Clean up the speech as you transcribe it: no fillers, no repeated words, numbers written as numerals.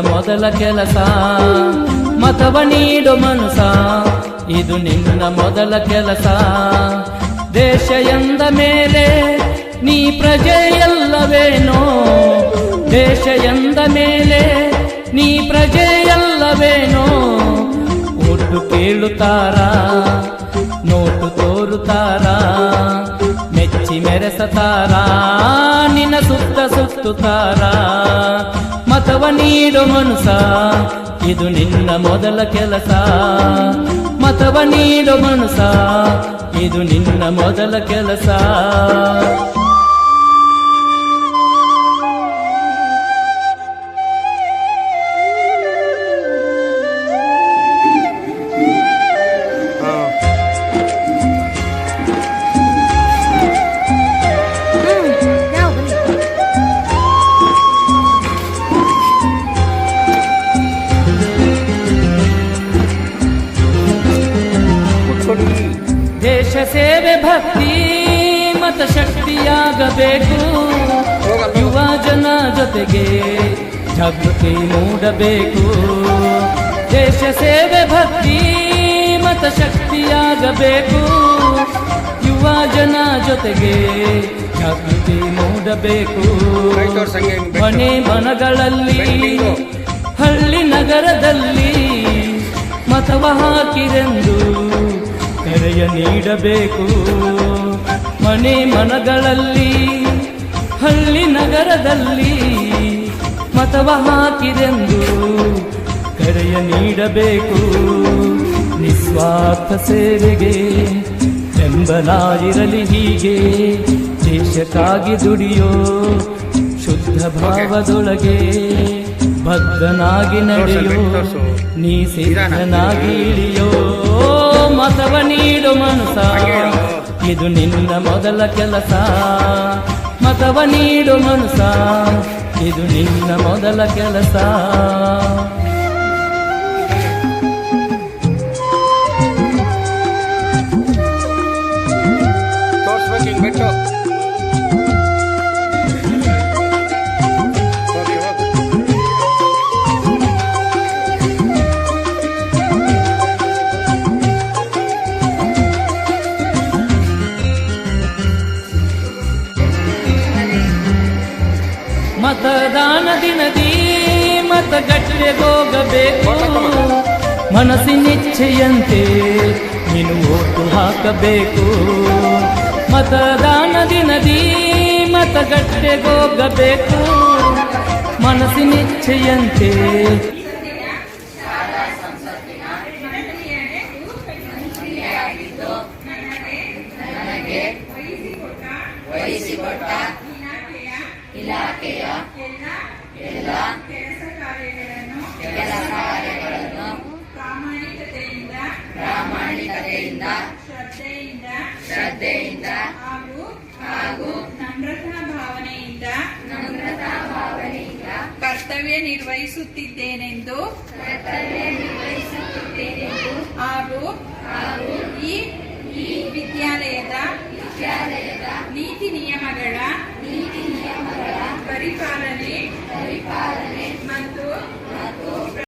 ಮೊದಲ ಕೆಲಸ. ಮತವ ನೀಡು ಮನುಸ, ಇದು ನಿನ್ನ ಮೊದಲ ಕೆಲಸ. ದೇಶ ಎಂದ ಮೇಲೆ ನೀ ಪ್ರಜೆಯಲ್ಲವೇನೋ, ದೇಶ ಎಂದ ಮೇಲೆ ನೀ ಪ್ರಜೆಯಲ್ಲವೇನೋ. ಒಟ್ಟು ಕೇಳುತ್ತಾರ, ನೋಟು ತೋರುತ್ತಾರ, ಮೆಚ್ಚಿ ಮೆರೆಸತಾರ, ನಿನ್ನ ಸುತ್ತ ಸುತ್ತುತ್ತಾರ. ಮತವ ನೀಡು ಮನುಸ, ಇದು ನಿನ್ನ ಮೊದಲ ಕೆಲಸ. ಮತವ ನೀಡು ಮನುಸ, ಇದು ನಿನ್ನ ಮೊದಲ ಕೆಲಸ. ದೇಶ ಸೇವೆ ಭಕ್ತಿ ಮತ ಶಕ್ತಿಯಾಗಬೇಕು. ಯುವ ಜನ ಜೊತೆಗೆ ಜಾಗೃತಿ ಮೂಡಬೇಕು. ದೇಶ ಸೇವೆ ಭಕ್ತಿ ಮತ ಶಕ್ತಿಯಾಗಬೇಕು. ಯುವ ಜನ ಜೊತೆಗೆ ಜಾಗೃತಿ ಮೂಡಬೇಕು. ಮನೆ ಮನಗಳಲ್ಲಿ ಹಳ್ಳಿ ನಗರದಲ್ಲಿ ಮತವ ಹಾಕಿರೆಂದು ಕರೆಯ ನೀಡಬೇಕು. ಮನೆ ಮನಗಳಲ್ಲಿ ಹಳ್ಳಿ ನಗರದಲ್ಲಿ ಮತವ ಹಾಕಿರೆಂದು ಕರೆಯ ನೀಡಬೇಕು. ನಿಸ್ವಾರ್ಥ ಸೇವೆಗೆ ಬೆಂಬಲ ಇರಲಿ ಹೀಗೆ, ದೇಶಕ್ಕಾಗಿ ದುಡಿಯೋ ಶುದ್ಧ ಭಾವದೊಳಗೆ. ಬದ್ಧನಾಗಿ ನಡೆಯೋ, ನೀ ಸಿದ್ಧನಾಗಿ ಇಳಿಯೋ. ಮತವ ನೀಡು ಮನುಸ, ಇದು ನಿನ್ನ ಮೊದಲ ಕೆಲಸ. ಮತವ ನೀಡು ಮನುಸ, ಇದು ನಿನ್ನ ಮೊದಲ ಕೆಲಸ. ಮತದಾನ ದಿನದಿ ಮತಗಟ್ಟೆಗೋಗಬೇಕು. ಮನಸ್ಸಿನಿಚ್ಛೆಯಂತೆ ನೀನು ಓಟು ಹಾಕಬೇಕು. ಮತದಾನ ದಿನದಿ ಮತಗಟ್ಟೆಗೋಗಬೇಕು. ಮನಸ್ಸಿನಿಚ್ಛೆಯಂತೆ ಇಲಾಖೆಯ ಎಲ್ಲ ಕೆಲಸ ಕಾರ್ಯಗಳನ್ನು ಪ್ರಾಮಾಣಿಕತೆಯಿಂದ ಶ್ರದ್ಧೆಯಿಂದ ಹಾಗೂ ನಮ್ರತಾ ಭಾವನೆಯಿಂದ ಕರ್ತವ್ಯ ನಿರ್ವಹಿಸುತ್ತಿದ್ದೇನೆಂದು ಹಾಗೂ ಈ ವಿದ್ಯಾಲಯದ ನೀತಿ ನಿಯಮಗಳ ಪರಿಪಾಲನೆ